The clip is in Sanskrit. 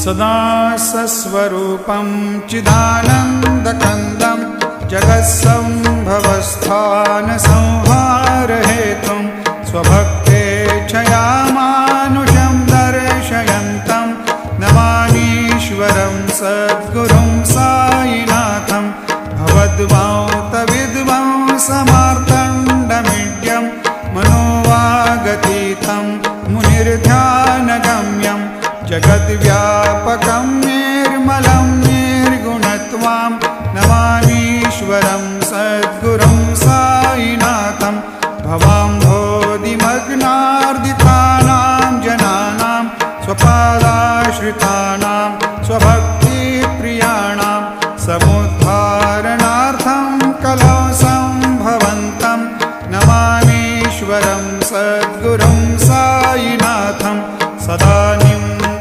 सदा सस्वरूपं चिदानन्दकन्दं जगत्सम्भवस्थानसंहारहेतुं स्वभक्तेच्छया मानुषं दर्शयन्तं नमामीश्वरं सद्गुरुं साईनाथं भवद्वान्तविद्वां समार्तण्डमीड्यं मनोवागतीतं मुनिर्ध्यानगम्यं जगद्व्यापकं निर्मलं निर्गुणत्वां नमामीश्वरं सद्गुरुं साईनाथं भवाम्भोधिमग्नार्दितानां जनानां स्वपादाश्रितानां स्वभक्तानां